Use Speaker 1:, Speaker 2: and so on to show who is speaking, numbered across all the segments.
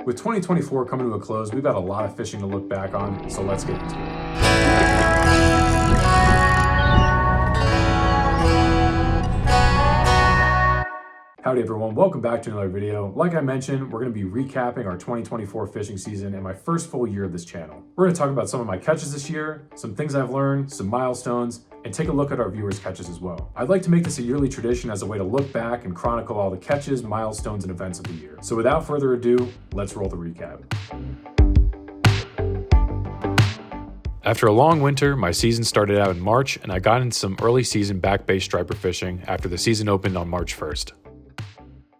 Speaker 1: With 2024 coming to a close, we've got a lot of fishing to look back on, so let's get into it. Howdy everyone, welcome back to another video. Like I mentioned, we're going to be recapping our 2024 fishing season and my first full year of this channel. We're going to talk about some of my catches this year, some things I've learned, some milestones, and take a look at our viewers' catches as well. I'd like to make this a yearly tradition as a way to look back and chronicle all the catches, milestones, and events of the year. So without further ado, let's roll the recap. After a long winter, my season started out in March, and I got into some early season back-based striper fishing after the season opened on March 1st.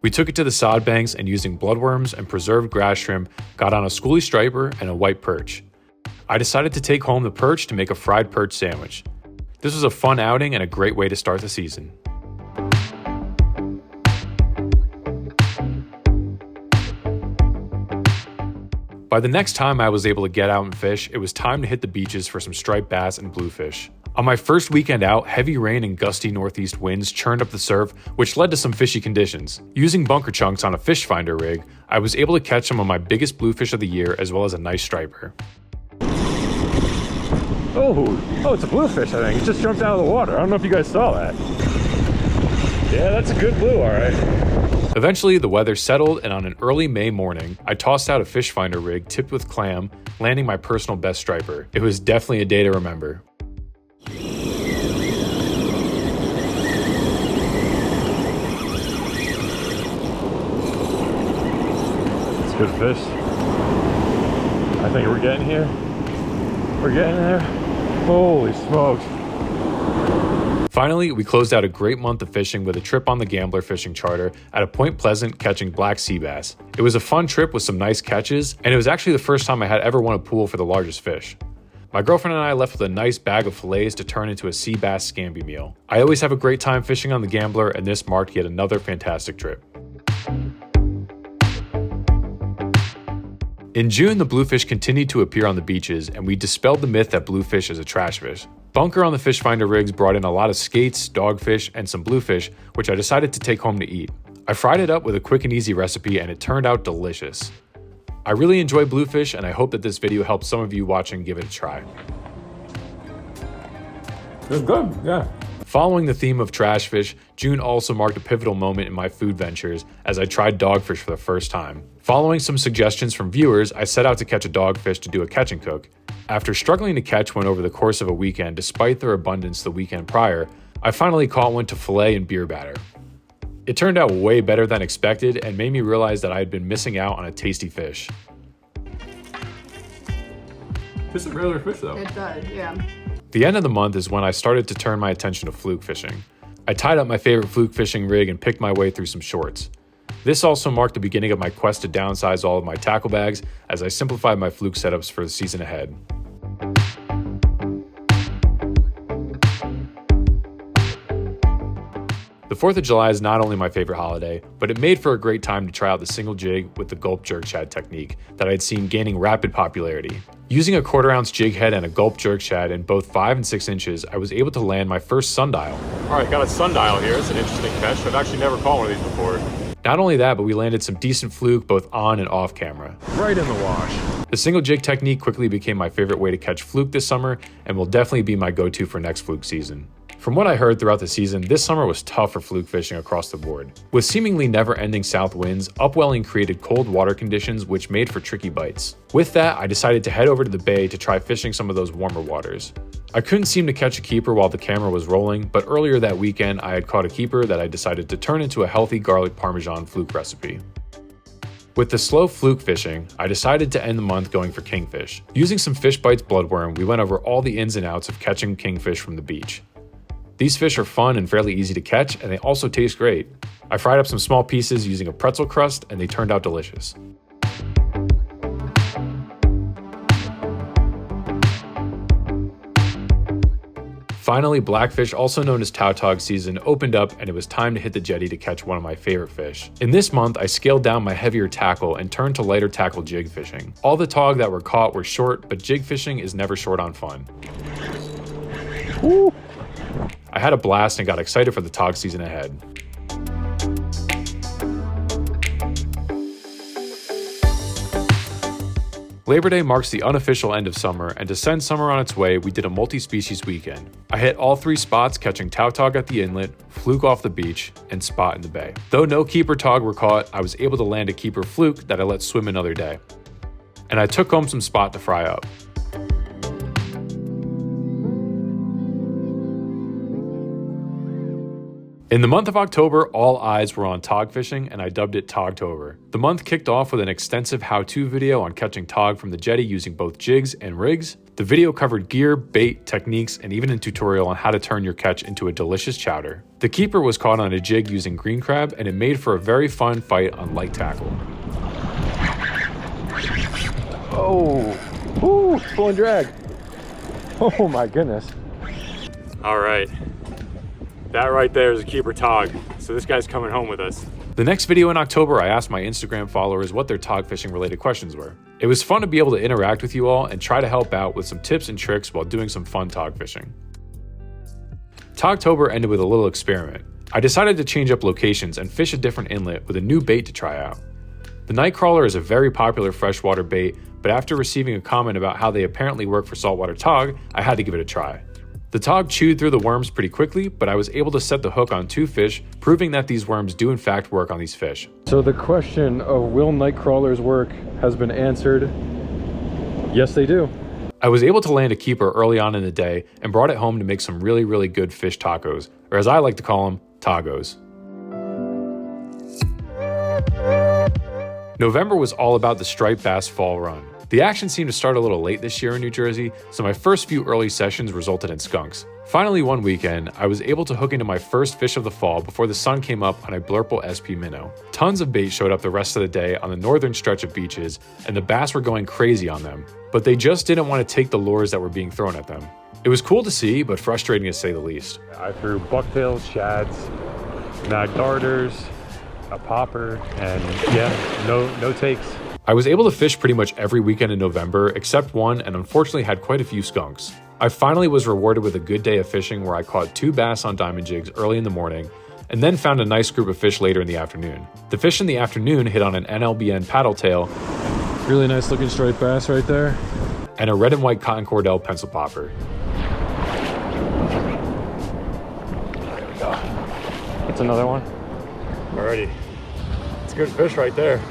Speaker 1: We took it to the sod banks and using bloodworms and preserved grass shrimp, got on a schoolie striper and a white perch. I decided to take home the perch to make a fried perch sandwich. This was a fun outing and a great way to start the season. By the next time I was able to get out and fish, it was time to hit the beaches for some striped bass and bluefish. On my first weekend out, heavy rain and gusty northeast winds churned up the surf, which led to some fishy conditions. Using bunker chunks on a fish finder rig, I was able to catch some of my biggest bluefish of the year as well as a nice striper.
Speaker 2: Oh, it's a bluefish, I think. It just jumped out of the water. I don't know if you guys saw that. Yeah, that's a good blue, all right.
Speaker 1: Eventually, the weather settled, and on an early May morning, I tossed out a fish finder rig tipped with clam, landing my personal best striper. It was definitely a day to remember.
Speaker 2: Good fish. I think we're getting here. We're getting there. Holy smokes.
Speaker 1: Finally, we closed out a great month of fishing with a trip on the Gambler fishing charter at a Point Pleasant catching black sea bass. It was a fun trip with some nice catches, and it was actually the first time I had ever won a pool for the largest fish. My girlfriend and I left with a nice bag of fillets to turn into a sea bass scampi meal. I always have a great time fishing on the Gambler, and this marked yet another fantastic trip. In June, the bluefish continued to appear on the beaches, and we dispelled the myth that bluefish is a trash fish. Bunker on the fish finder rigs brought in a lot of skates, dogfish, and some bluefish, which I decided to take home to eat. I fried it up with a quick and easy recipe, and it turned out delicious. I really enjoy bluefish, and I hope that this video helps some of you watching give it a try.
Speaker 2: It's good, yeah.
Speaker 1: Following the theme of trash fish, June also marked a pivotal moment in my food ventures as I tried dogfish for the first time. Following some suggestions from viewers, I set out to catch a dogfish to do a catch and cook. After struggling to catch one over the course of a weekend despite their abundance the weekend prior, I finally caught one to fillet and beer batter. It turned out way better than expected and made me realize that I had been missing out on a tasty fish.
Speaker 2: This is a regular fish though.
Speaker 3: It does, yeah.
Speaker 1: The end of the month is when I started to turn my attention to fluke fishing. I tied up my favorite fluke fishing rig and picked my way through some shorts. This also marked the beginning of my quest to downsize all of my tackle bags as I simplified my fluke setups for the season ahead. The 4th of July is not only my favorite holiday, but it made for a great time to try out the single jig with the gulp jerk shad technique that I had seen gaining rapid popularity. Using a 1/4 ounce jig head and a gulp jerk shad in both 5 and 6 inches, I was able to land my first sundial.
Speaker 2: All right, got a sundial here. It's an interesting catch. I've actually never caught one of these before.
Speaker 1: Not only that, but we landed some decent fluke both on and off camera.
Speaker 2: Right in the wash.
Speaker 1: The single jig technique quickly became my favorite way to catch fluke this summer and will definitely be my go-to for next fluke season. From what I heard throughout the season, this summer was tough for fluke fishing across the board. With seemingly never-ending south winds, upwelling created cold water conditions which made for tricky bites. With that, I decided to head over to the bay to try fishing some of those warmer waters. I couldn't seem to catch a keeper while the camera was rolling, but earlier that weekend I had caught a keeper that I decided to turn into a healthy garlic parmesan fluke recipe. With the slow fluke fishing, I decided to end the month going for kingfish. Using some Fish Bites bloodworm, we went over all the ins and outs of catching kingfish from the beach. These fish are fun and fairly easy to catch, and they also taste great. I fried up some small pieces using a pretzel crust, and they turned out delicious. Finally, blackfish, also known as tautog season, opened up and it was time to hit the jetty to catch one of my favorite fish. In this month, I scaled down my heavier tackle and turned to lighter tackle jig fishing. All the tog that were caught were short, but jig fishing is never short on fun.
Speaker 2: Woo.
Speaker 1: I had a blast and got excited for the tog season ahead. Labor Day marks the unofficial end of summer, and to send summer on its way, we did a multi-species weekend. I hit all 3 spots, catching tautog at the inlet, fluke off the beach, and spot in the bay. Though no keeper tog were caught, I was able to land a keeper fluke that I let swim another day. And I took home some spot to fry up. In the month of October, all eyes were on tog fishing, and I dubbed it Togtober. The month kicked off with an extensive how-to video on catching tog from the jetty using both jigs and rigs. The video covered gear, bait, techniques, and even a tutorial on how to turn your catch into a delicious chowder. The keeper was caught on a jig using green crab, and it made for a very fun fight on light tackle.
Speaker 2: Oh, ooh, pull and drag. Oh my goodness.
Speaker 1: All right. That right there is a keeper tog, so this guy's coming home with us. The next video in October, I asked my Instagram followers what their tog fishing related questions were. It was fun to be able to interact with you all and try to help out with some tips and tricks while doing some fun tog fishing. Togtober ended with a little experiment. I decided to change up locations and fish a different inlet with a new bait to try out. The Nightcrawler is a very popular freshwater bait, but after receiving a comment about how they apparently work for saltwater tog, I had to give it a try. The tog chewed through the worms pretty quickly, but I was able to set the hook on 2 fish, proving that these worms do in fact work on these fish.
Speaker 2: So the question of will night crawlers work has been answered. Yes, they do.
Speaker 1: I was able to land a keeper early on in the day and brought it home to make some really good fish tacos, or as I like to call them, tagos. November was all about the striped bass fall run. The action seemed to start a little late this year in New Jersey, so my first few early sessions resulted in skunks. Finally, one weekend, I was able to hook into my first fish of the fall before the sun came up on a blurple SP minnow. Tons of bait showed up the rest of the day on the northern stretch of beaches, and the bass were going crazy on them, but they just didn't want to take the lures that were being thrown at them. It was cool to see, but frustrating to say the least.
Speaker 2: I threw bucktails, shads, mag darters, a popper, and yeah, no takes.
Speaker 1: I was able to fish pretty much every weekend in November, except one, and unfortunately had quite a few skunks. I finally was rewarded with a good day of fishing where I caught 2 bass on diamond jigs early in the morning, and then found a nice group of fish later in the afternoon. The fish in the afternoon hit on an NLBN paddle tail,
Speaker 2: really nice looking striped bass right there,
Speaker 1: and a red and white cotton cordell pencil popper.
Speaker 2: There we go. That's another one. Alrighty. It's a good fish right there.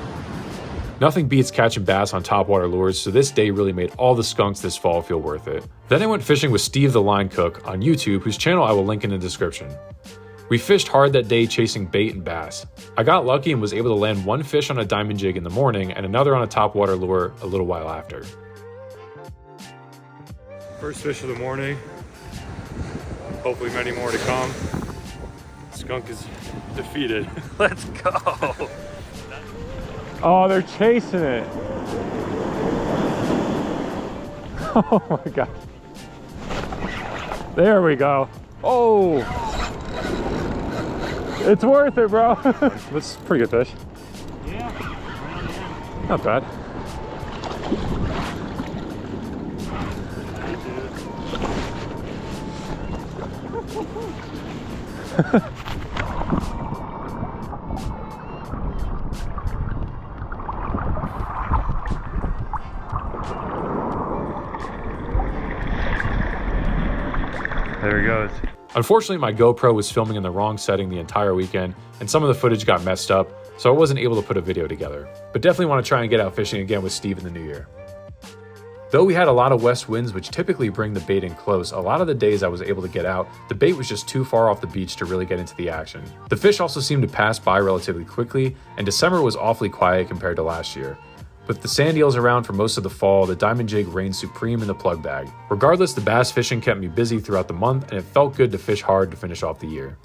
Speaker 1: Nothing beats catching bass on topwater lures, so this day really made all the skunks this fall feel worth it. Then I went fishing with Steve the Line Cook on YouTube, whose channel I will link in the description. We fished hard that day chasing bait and bass. I got lucky and was able to land 1 fish on a diamond jig in the morning and another on a topwater lure a little while after.
Speaker 2: First fish of the morning. Hopefully many more to come. Skunk is defeated. Let's go. Oh, they're chasing it. Oh my God. There we go. Oh. It's worth it, bro. This is a pretty good fish.
Speaker 3: Yeah.
Speaker 2: Not bad. There he goes.
Speaker 1: Unfortunately, my GoPro was filming in the wrong setting the entire weekend, and some of the footage got messed up, so I wasn't able to put a video together. But definitely want to try and get out fishing again with Steve in the new year. Though we had a lot of west winds, which typically bring the bait in close, a lot of the days I was able to get out, the bait was just too far off the beach to really get into the action. The fish also seemed to pass by relatively quickly, and December was awfully quiet compared to last year. With the sand eels around for most of the fall, the diamond jig reigned supreme in the plug bag. Regardless, the bass fishing kept me busy throughout the month, and it felt good to fish hard to finish off the year.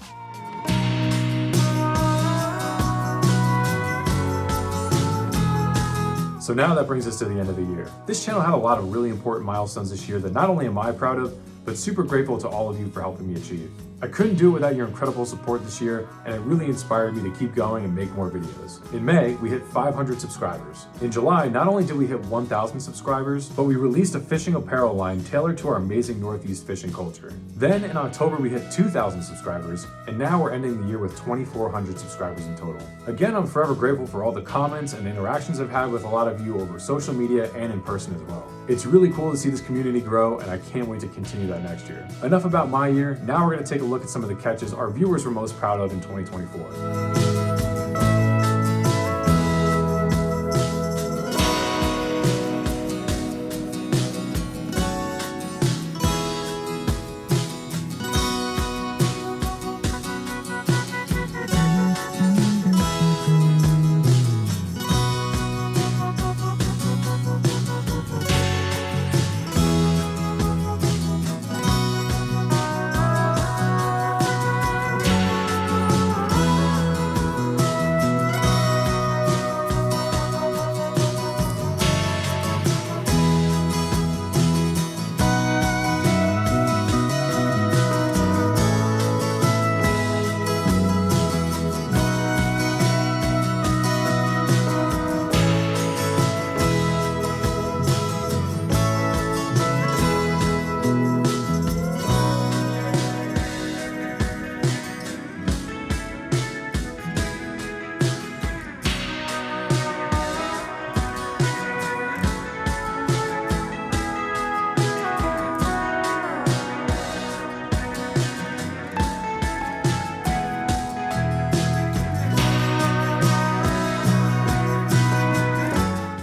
Speaker 1: So now that brings us to the end of the year. This channel had a lot of really important milestones this year that not only am I proud of, but super grateful to all of you for helping me achieve. I couldn't do it without your incredible support this year, and it really inspired me to keep going and make more videos. In May, we hit 500 subscribers. In July, not only did we hit 1,000 subscribers, but we released a fishing apparel line tailored to our amazing Northeast fishing culture. Then in October, we hit 2,000 subscribers, and now we're ending the year with 2,400 subscribers in total. Again, I'm forever grateful for all the comments and interactions I've had with a lot of you over social media and in person as well. It's really cool to see this community grow, and I can't wait to continue that next year. Enough about my year, now we're going to take a look at some of the catches our viewers were most proud of in 2024.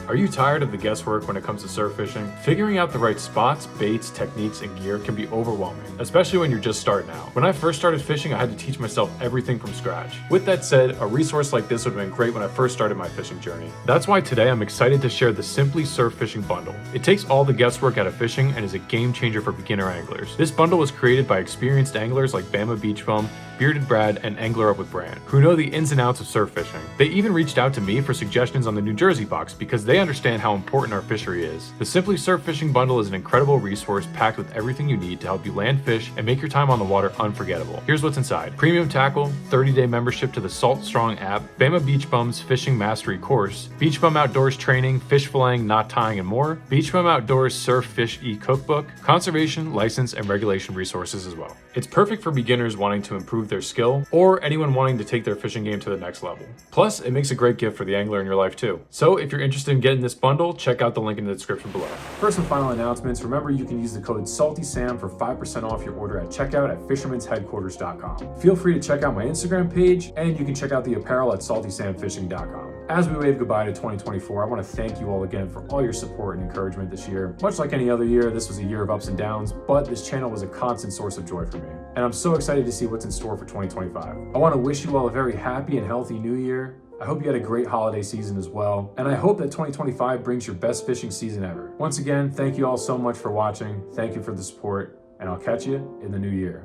Speaker 1: Are you tired of the guesswork when it comes to surf fishing? Figuring out the right spots, baits, techniques, and gear can be overwhelming, especially when you're just starting out. When I first started fishing, I had to teach myself everything from scratch. With that said, a resource like this would have been great when I first started my fishing journey. That's why today I'm excited to share the Simply Surf Fishing Bundle. It takes all the guesswork out of fishing and is a game changer for beginner anglers. This bundle was created by experienced anglers like Bama Beach Bum, Bearded Brad, and Angler Up with Brand, who know the ins and outs of surf fishing. They even reached out to me for suggestions on the New Jersey box because they understand how important our fishery is. The Simply Surf Fishing Bundle is an incredible resource packed with everything you need to help you land fish and make your time on the water unforgettable. Here's what's inside: premium tackle, 30-day membership to the Salt Strong app, Bama Beach Bum's Fishing Mastery course, Beach Bum Outdoors training, fish filleting, knot tying, and more, Beach Bum Outdoors Surf Fish e-cookbook, conservation, license, and regulation resources as well. It's perfect for beginners wanting to improve their skill or anyone wanting to take their fishing game to the next level. Plus, it makes a great gift for the angler in your life too. So if you're interested in getting this bundle, check out the link in the description below. First and final announcements, remember you can use the code SALTYSAM for 5% off your order at checkout at fishermansheadquarters.com. Feel free to check out my Instagram page, and you can check out the apparel at saltysamfishing.com. As we wave goodbye to 2024, I want to thank you all again for all your support and encouragement this year. Much like any other year, this was a year of ups and downs, but this channel was a constant source of joy for me. And I'm so excited to see what's in store for 2025. I want to wish you all a very happy and healthy new year. I hope you had a great holiday season as well, and I hope that 2025 brings your best fishing season ever. Once again, thank you all so much for watching, thank you for the support, and I'll catch you in the new year.